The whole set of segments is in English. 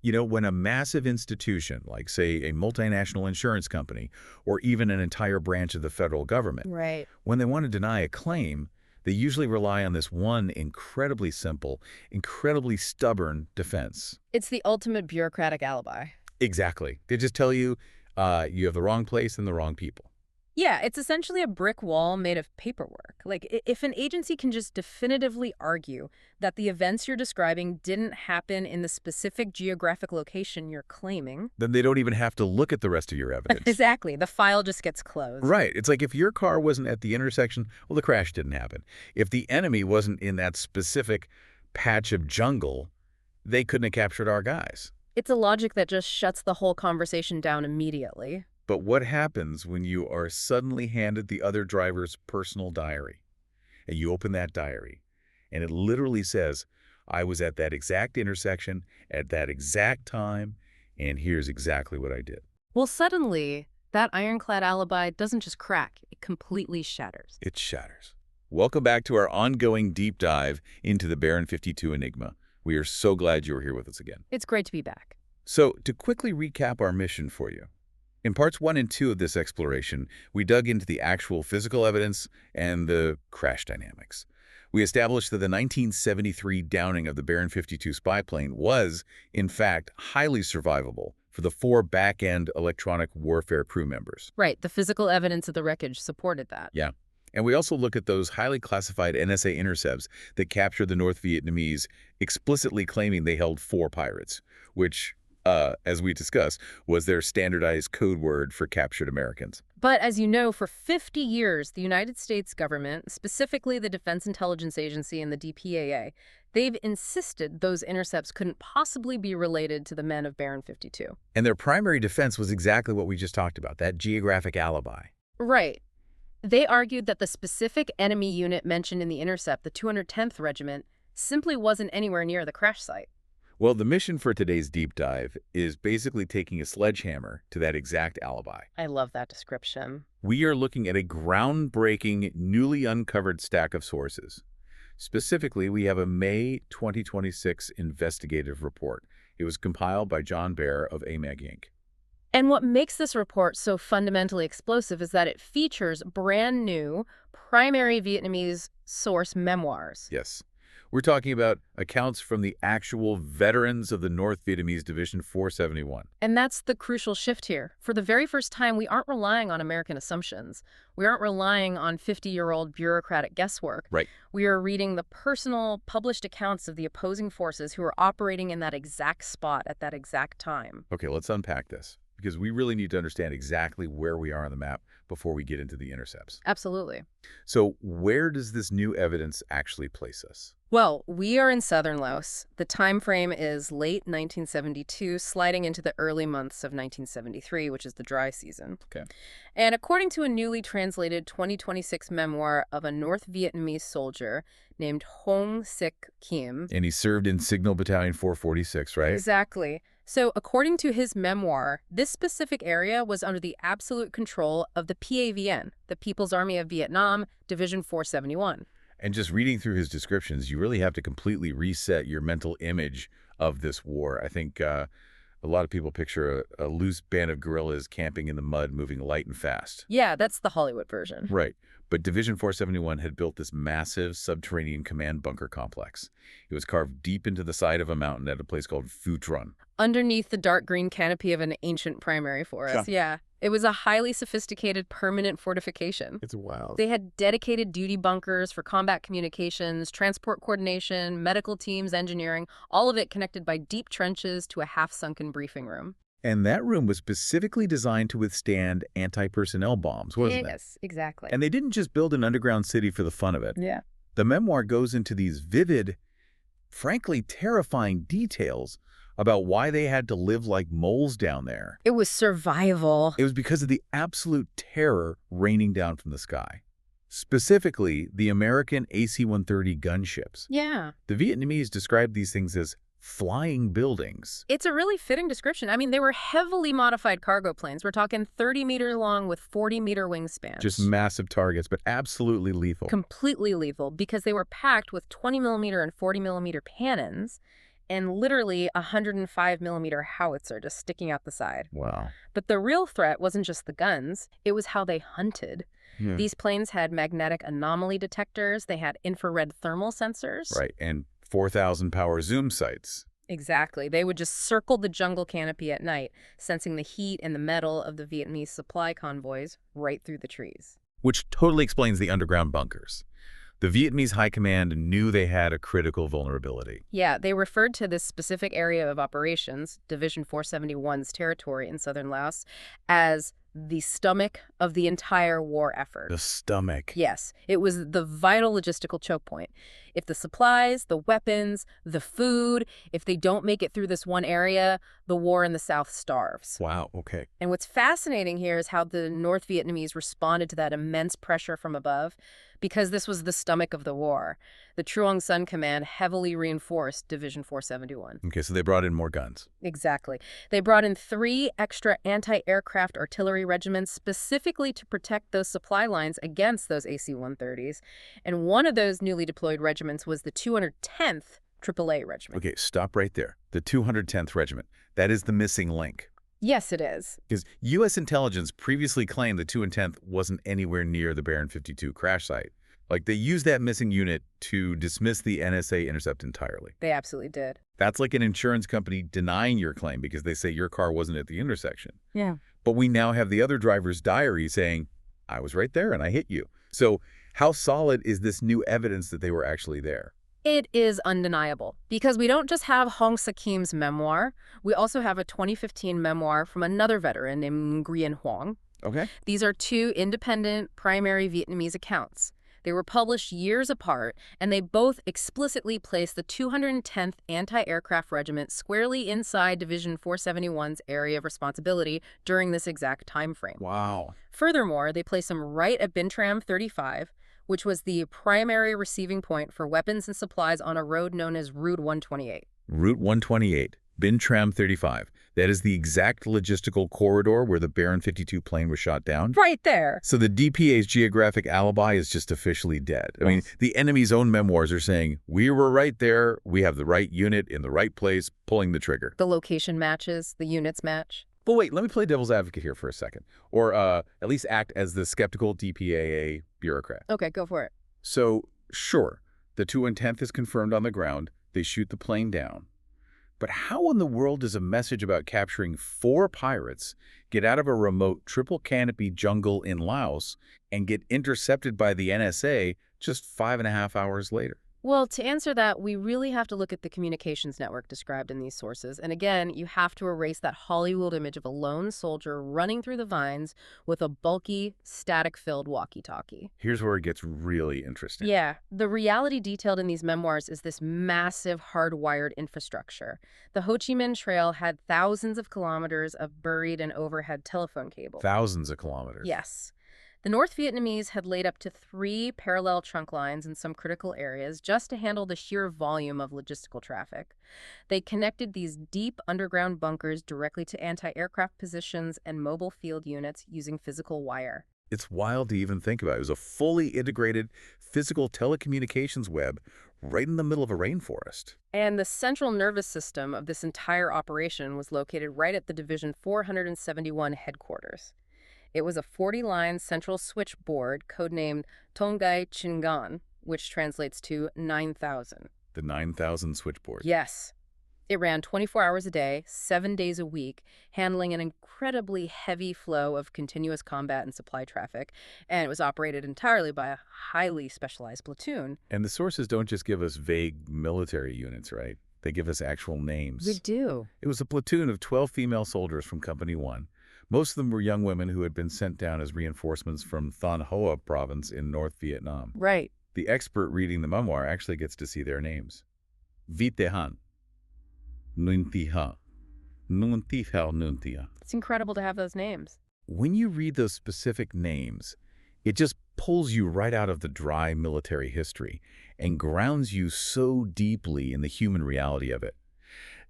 You know, when a massive institution, like, say, a multinational insurance company, or even an entire branch of the federal government, Right. when they want to deny a claim, they usually rely on this one incredibly simple, incredibly stubborn defense. It's the ultimate bureaucratic alibi. Exactly. They just tell you, you have the wrong place and the wrong people. Yeah, it's essentially a brick wall made of paperwork. Like, if an agency can just definitively argue that the events you're describing didn't happen in the specific geographic location you're claiming. Then they don't even have to look at the rest of your evidence. Exactly. The file just gets closed. Right. It's like if your car wasn't at the intersection, well, the crash didn't happen. If the enemy wasn't in that specific patch of jungle, they couldn't have captured our guys. It's a logic that just shuts the whole conversation down immediately. But what happens when you are suddenly handed the other driver's personal diary? And you open that diary, and it literally says, I was at that exact intersection at that exact time, and here's exactly what I did. Well, suddenly, that ironclad alibi doesn't just crack, it completely shatters. It shatters. Welcome back to our ongoing deep dive into the Baron 52 Enigma. We are so glad you're here with us again. It's great to be back. So, to quickly recap our mission for you. In parts 1 and 2 of this exploration, we dug into the actual physical evidence and the crash dynamics. We established that the 1973 downing of the Baron 52 spy plane was, in fact, highly survivable for the 4 back-end electronic warfare crew members. Right, the physical evidence of the wreckage supported that. Yeah. And we also look at those highly classified NSA intercepts that captured the North Vietnamese, explicitly claiming they held 4 pirates, which, as we discussed, was their standardized code word for captured Americans. But as you know, for 50 years, the United States government, specifically the Defense Intelligence Agency and the DPAA, they've insisted those intercepts couldn't possibly be related to the men of Baron 52. And their primary defense was exactly what we just talked about, that geographic alibi. Right. They argued that the specific enemy unit mentioned in the intercept, the 210th Regiment, simply wasn't anywhere near the crash site. Well, the mission for today's deep dive is basically taking a sledgehammer to that exact alibi. I love that description. We are looking at a groundbreaking, newly uncovered stack of sources. Specifically, we have a May 2026 investigative report. It was compiled by John Baer of AMAG Inc. And what makes this report so fundamentally explosive is that it features brand new, primary Vietnamese source memoirs. Yes. We're talking about accounts from the actual veterans of the North Vietnamese Division 471. And that's the crucial shift here. For the very first time, we aren't relying on American assumptions. We aren't relying on 50-year-old bureaucratic guesswork. Right. We are reading the personal, published accounts of the opposing forces who are operating in that exact spot at that exact time. Okay, let's unpack this, because we really need to understand exactly where we are on the map before we get into the intercepts. Absolutely. So where does this new evidence actually place us? Well, we are in southern Laos. The time frame is late 1972, sliding into the early months of 1973, which is the dry season. Okay. And according to a newly translated 2026 memoir of a North Vietnamese soldier named Hoàng Sĩ Khiêm. And he served in Signal Battalion 446, right? Exactly. So according to his memoir, this specific area was under the absolute control of the PAVN, the People's Army of Vietnam, Division 471. And just reading through his descriptions, you really have to completely reset your mental image of this war. I think a lot of people picture a loose band of guerrillas camping in the mud, moving light and fast. Yeah, that's the Hollywood version. Right. But Division 471 had built this massive subterranean command bunker complex. It was carved deep into the side of a mountain at a place called Phù Trường. Underneath the dark green canopy of an ancient primary forest. Yeah. It was a highly sophisticated permanent fortification. It's wild. They had dedicated duty bunkers for combat communications, transport coordination, medical teams, engineering, all of it connected by deep trenches to a half-sunken briefing room. And that room was specifically designed to withstand anti-personnel bombs, wasn't it? Yes, exactly. And they didn't just build an underground city for the fun of it. Yeah. The memoir goes into these vivid, frankly terrifying details about why they had to live like moles down there. It was survival. It was because of the absolute terror raining down from the sky. Specifically, the American AC-130 gunships. Yeah. The Vietnamese described these things as flying buildings. It's a really fitting description. I mean, they were heavily modified cargo planes. We're talking 30 meters long with 40-meter wingspans. Just massive targets, but absolutely lethal. Completely lethal because they were packed with 20-millimeter and 40-millimeter cannons. and literally a 105mm howitzer just sticking out the side. Wow. But the real threat wasn't just the guns, it was how they hunted. Yeah. These planes had magnetic anomaly detectors, they had infrared thermal sensors. Right, and 4,000 power zoom sights. Exactly. They would just circle the jungle canopy at night, sensing the heat and the metal of the Vietnamese supply convoys right through the trees. Which totally explains the underground bunkers. The Vietnamese high command knew they had a critical vulnerability. Yeah, they referred to this specific area of operations, Division 471's territory in southern Laos, as the stomach of the entire war effort. The stomach. Yes, it was the vital logistical choke point. If the supplies, the weapons, the food, if they don't make it through this one area, the war in the South starves. Wow, okay. And what's fascinating here is how the North Vietnamese responded to that immense pressure from above, because this was the stomach of the war. The Truong Son Command heavily reinforced Division 471. Okay, so they brought in more guns. Exactly. They brought in 3 extra anti-aircraft artillery regiments specifically to protect those supply lines against those AC-130s. And one of those newly deployed regiments was the 210th AAA Regiment. Okay, stop right there. The 210th Regiment. That is the missing link. Yes, it is. Because U.S. intelligence previously claimed the 210th wasn't anywhere near the Baron 52 crash site. Like, they used that missing unit to dismiss the NSA intercept entirely. They absolutely did. That's like an insurance company denying your claim because they say your car wasn't at the intersection. Yeah. But we now have the other driver's diary saying, I was right there and I hit you. So how solid is this new evidence that they were actually there? It is undeniable, because we don't just have Hoàng Sĩ Khiem's memoir, we also have a 2015 memoir from another veteran named Nguyen Hoang. Okay. These are 2 independent primary Vietnamese accounts. They were published years apart, and they both explicitly place the 210th Anti-Aircraft Regiment squarely inside Division 471's area of responsibility during this exact time frame. Wow. Furthermore, they place them right at Binh Tram 35, which was the primary receiving point for weapons and supplies on a road known as Route 128. Route 128, Binh Tram 35. That is the exact logistical corridor where the Baron 52 plane was shot down. Right there. So the DPA's geographic alibi is just officially dead. I mean, the enemy's own memoirs are saying, we were right there, we have the right unit in the right place, pulling the trigger. The location matches, the units match. But wait, let me play devil's advocate here for a second. Or at least act as the skeptical DPAA bureaucrat. Okay, go for it. So, sure, the 210th is confirmed on the ground. They shoot the plane down. But how in the world does a message about capturing 4 pirates get out of a remote triple canopy jungle in Laos and get intercepted by the NSA just 5.5 hours later? Well, to answer that, we really have to look at the communications network described in these sources. And again, you have to erase that Hollywood image of a lone soldier running through the vines with a bulky, static-filled walkie-talkie. Here's where it gets really interesting. Yeah, the reality detailed in these memoirs is this massive hardwired infrastructure. The Ho Chi Minh Trail had thousands of kilometers of buried and overhead telephone cable. Thousands of kilometers. Yes. The North Vietnamese had laid up to 3 parallel trunk lines in some critical areas just to handle the sheer volume of logistical traffic. They connected these deep underground bunkers directly to anti-aircraft positions and mobile field units using physical wire. It's wild to even think about. It was a fully integrated physical telecommunications web right in the middle of a rainforest. And the central nervous system of this entire operation was located right at the Division 471 headquarters. It was a 40-line central switchboard codenamed Tongai Chingan, which translates to 9,000. The 9,000 switchboard. Yes. It ran 24 hours a day, 7 days a week, handling an incredibly heavy flow of continuous combat and supply traffic, and it was operated entirely by a highly specialized platoon. And the sources don't just give us vague military units, right? They give us actual names. They do. It was a platoon of 12 female soldiers from Company 1. Most of them were young women who had been sent down as reinforcements from Thanh Hoa province in North Vietnam. Right. The expert reading the memoir actually gets to see their names. Viet Han, Nguyen Thi Ha, Nguyen Thi Hao Nguyen Thi Ha. It's incredible to have those names. When you read those specific names, it just pulls you right out of the dry military history and grounds you so deeply in the human reality of it.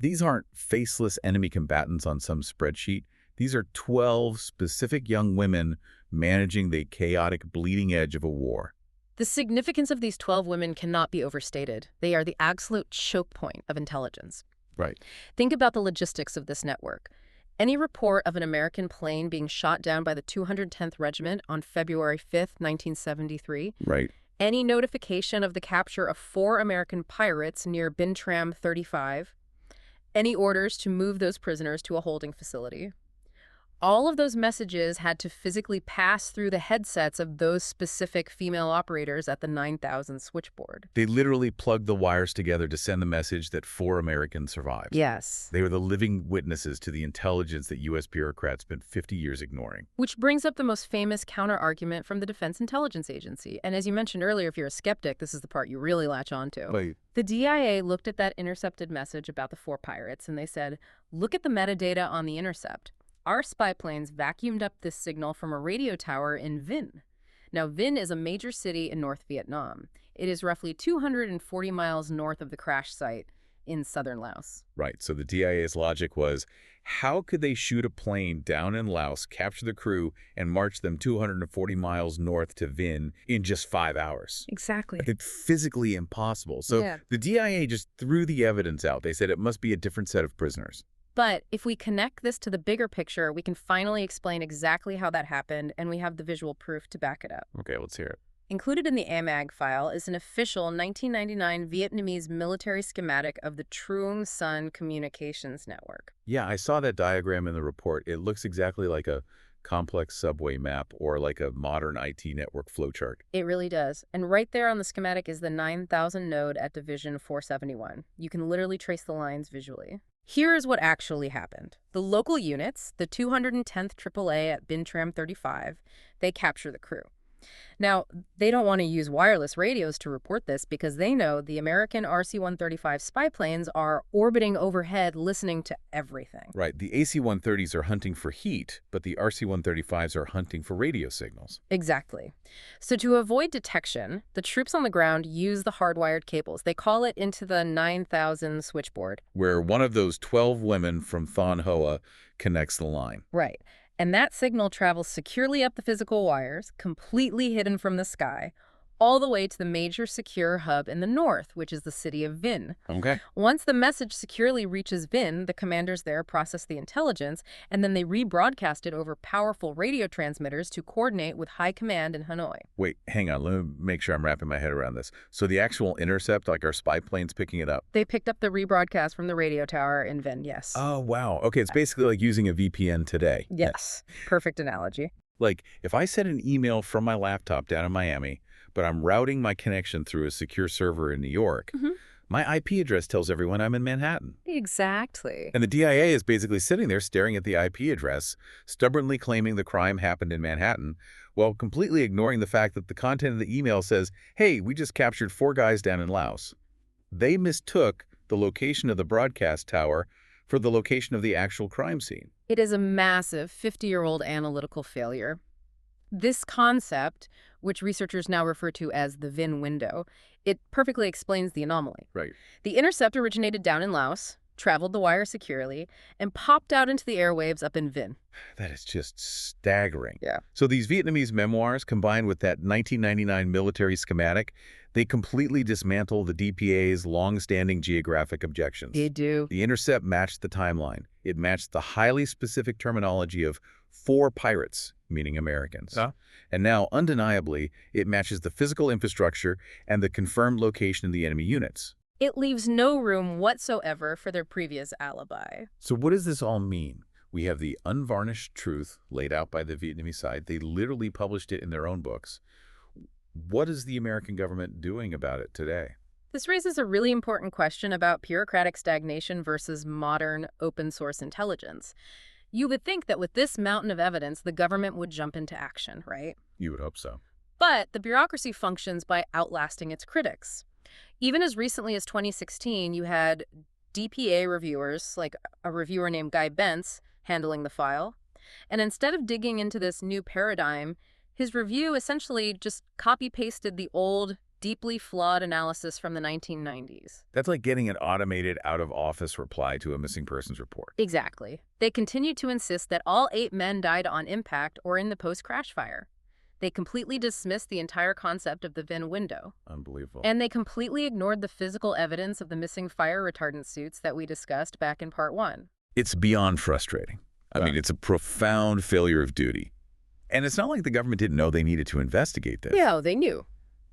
These aren't faceless enemy combatants on some spreadsheet. These are 12 specific young women managing the chaotic bleeding edge of a war. The significance of these 12 women cannot be overstated. They are the absolute choke point of intelligence. Right. Think about the logistics of this network. Any report of an American plane being shot down by the 210th Regiment on February 5th, 1973, Right. any notification of the capture of 4 American pirates near Binh Tram 35, any orders to move those prisoners to a holding facility. All of those messages had to physically pass through the headsets of those specific female operators at the 9000 switchboard. They literally plugged the wires together to send the message that 4 Americans survived. Yes. They were the living witnesses to the intelligence that U.S. bureaucrats spent 50 years ignoring. Which brings up the most famous counter-argument from the Defense Intelligence Agency. And as you mentioned earlier, if you're a skeptic, this is the part you really latch onto. Wait. The DIA looked at that intercepted message about the 4 pirates, and they said, look at the metadata on the intercept. Our spy planes vacuumed up this signal from a radio tower in Vinh. Now, Vinh is a major city in North Vietnam. It is roughly 240 miles north of the crash site in southern Laos. Right, so the DIA's logic was, how could they shoot a plane down in Laos, capture the crew, and march them 240 miles north to Vinh in just 5 hours? Exactly. It's physically impossible. So the DIA just threw the evidence out. They said it must be a different set of prisoners. But if we connect this to the bigger picture, we can finally explain exactly how that happened, and we have the visual proof to back it up. Okay, let's hear it. Included in the AMAG file is an official 1999 Vietnamese military schematic of the Trường Sơn communications network. Yeah, I saw that diagram in the report. It looks exactly like a complex subway map or like a modern IT network flowchart. It really does. And right there on the schematic is the 9000 node at Division 471. You can literally trace the lines visually. Here is what actually happened. The local units, the 210th AAA at Binh Tram 35, they capture the crew. Now, they don't want to use wireless radios to report this because they know the American RC-135 spy planes are orbiting overhead listening to everything. Right. The AC-130s are hunting for heat, but the RC-135s are hunting for radio signals. Exactly. So to avoid detection, the troops on the ground use the hardwired cables. They call it into the 9000 switchboard. Where one of those 12 women from Thon Hoa connects the line. Right. And that signal travels securely up the physical wires, completely hidden from the sky, all the way to the major secure hub in the north, which is the city of Vinh. Okay. Once the message securely reaches Vinh, the commanders there process the intelligence, and then they rebroadcast it over powerful radio transmitters to coordinate with high command in Hanoi. Wait, hang on. Let me make sure I'm wrapping my head around this. So the actual intercept, like our spy planes picking it up? They picked up the rebroadcast from the radio tower in Vinh, yes. Oh, wow. Okay, it's basically like using a VPN today. Yes. Perfect analogy. Like, if I send an email from my laptop down in Miami, but I'm routing my connection through a secure server in New York, my IP address tells everyone I'm in Manhattan. Exactly. And the DIA is basically sitting there staring at the IP address, stubbornly claiming the crime happened in Manhattan, while completely ignoring the fact that the content of the email says, hey, we just captured 4 guys down in Laos. They mistook the location of the broadcast tower for the location of the actual crime scene. It is a massive 50-year-old analytical failure. This concept, which researchers now refer to as the Vinh window, it perfectly explains the anomaly. Right. The intercept originated down in Laos, traveled the wire securely, and popped out into the airwaves up in Vinh. That is just staggering. Yeah. So these Vietnamese memoirs, combined with that 1999 military schematic, they completely dismantle the DPA's long-standing geographic objections. They do. The intercept matched the timeline. It matched the highly specific terminology of 4 pirates, meaning Americans. And now, undeniably, it matches the physical infrastructure and the confirmed location of the enemy units. It leaves no room whatsoever for their previous alibi. So what does this all mean? We have the unvarnished truth laid out by the Vietnamese side. They literally published it in their own books. What is the American government doing about it today? This raises a really important question about bureaucratic stagnation versus modern open-source intelligence. You would think that with this mountain of evidence, the government would jump into action, right? You would hope so. But the bureaucracy functions by outlasting its critics. Even as recently as 2016, you had DPA reviewers, like a reviewer named Guy Bentz, handling the file. And instead of digging into this new paradigm, his review essentially just copy-pasted the old, deeply flawed analysis from the 1990s. That's like getting an automated out-of-office reply to a missing persons report. Exactly. They continued to insist that all 8 men died on impact or in the post-crash fire. They completely dismissed the entire concept of the VIN window. Unbelievable. And they completely ignored the physical evidence of the missing fire retardant suits that we discussed back in Part 1. It's beyond frustrating. I mean, it's a profound failure of duty. And it's not like the government didn't know they needed to investigate this. Yeah, they knew.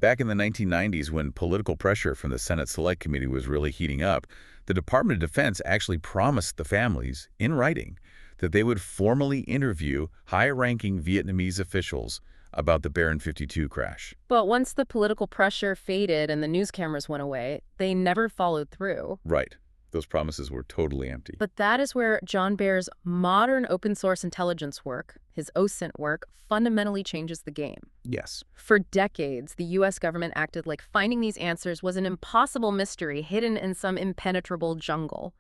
Back in the 1990s, when political pressure from the Senate Select Committee was really heating up, the Department of Defense actually promised the families, in writing, that they would formally interview high-ranking Vietnamese officials about the Baron 52 crash. But once the political pressure faded and the news cameras went away, they never followed through. Right. Those promises were totally empty. But that is where John Baer's modern open-source intelligence work, his OSINT work, fundamentally changes the game. Yes. For decades, the U.S. government acted like finding these answers was an impossible mystery hidden in some impenetrable jungle.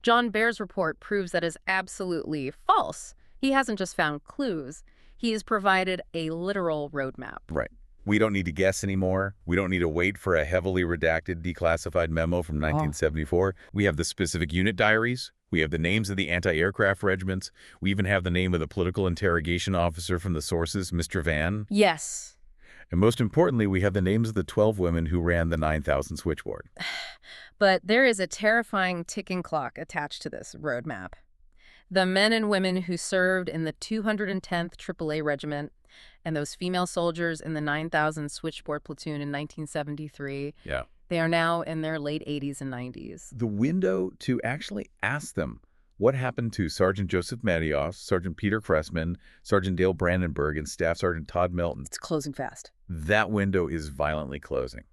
John Baer's report proves that is absolutely false. He hasn't just found clues. He has provided a literal roadmap. Right. We don't need to guess anymore. We don't need to wait for a heavily redacted, declassified memo from 1974. We have the specific unit diaries. We have the names of the anti-aircraft regiments. We even have the name of the political interrogation officer from the sources, Mr. Van. Yes. And most importantly, we have the names of the 12 women who ran the 9000 switchboard. But there is a terrifying ticking clock attached to this roadmap. The men and women who served in the 210th AAA Regiment and those female soldiers in the 9000 Switchboard Platoon in 1973, they are now in their late 80s and 90s. The window to actually ask them what happened to Sergeant Joseph Mattios, Sergeant Peter Cressman, Sergeant Dale Brandenburg, and Staff Sergeant Todd Melton. It's closing fast. That window is violently closing.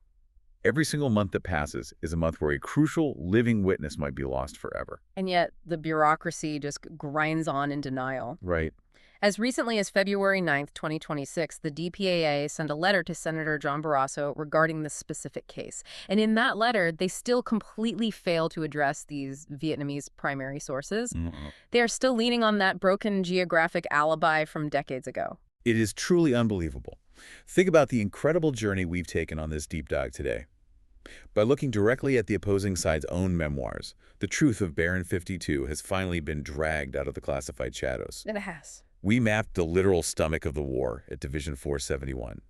Every single month that passes is a month where a crucial living witness might be lost forever. And yet the bureaucracy just grinds on in denial. Right. As recently as February 9th, 2026, the DPAA sent a letter to Senator John Barrasso regarding this specific case. And in that letter, they still completely fail to address these Vietnamese primary sources. They are still leaning on that broken geographic alibi from decades ago. It is truly unbelievable. Think about the incredible journey we've taken on this deep dive today. By looking directly at the opposing side's own memoirs, the truth of Baron 52 has finally been dragged out of the classified shadows. And it has. We mapped the literal stomach of the war at Division 471.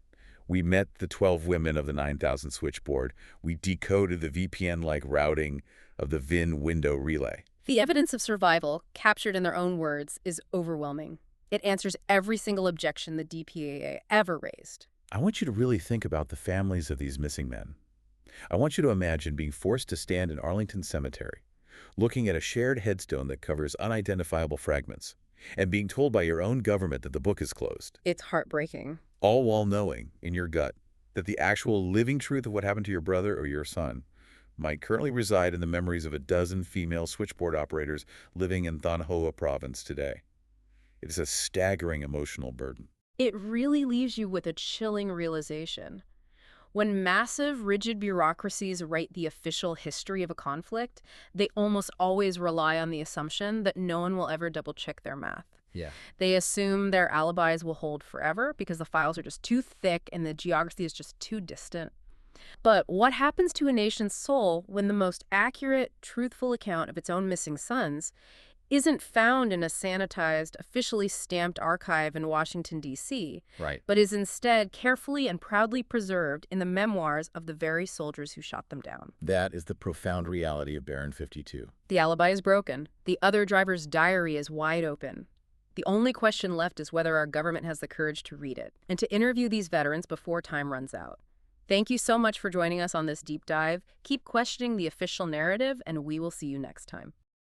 We met the 12 women of the 9000 switchboard. We decoded the VPN-like routing of the VIN window relay. The evidence of survival, captured in their own words, is overwhelming. It answers every single objection the DPAA ever raised. I want you to really think about the families of these missing men. I want you to imagine being forced to stand in Arlington Cemetery, looking at a shared headstone that covers unidentifiable fragments, and being told by your own government that the book is closed. It's heartbreaking. All while knowing, in your gut, that the actual living truth of what happened to your brother or your son might currently reside in the memories of a dozen female switchboard operators living in Thanh Hoa province today. It is a staggering emotional burden. It really leaves you with a chilling realization. When massive, rigid bureaucracies write the official history of a conflict, they almost always rely on the assumption that no one will ever double-check their math. They assume their alibis will hold forever because the files are just too thick and the geography is just too distant. But what happens to a nation's soul when the most accurate, truthful account of its own missing sons isn't found in a sanitized, officially stamped archive in Washington, D.C., but is instead carefully and proudly preserved in the memoirs of the very soldiers who shot them down? That is the profound reality of Baron 52. The alibi is broken. The other driver's diary is wide open. The only question left is whether our government has the courage to read it and to interview these veterans before time runs out. Thank you so much for joining us on this deep dive. Keep questioning the official narrative, and we will see you next time.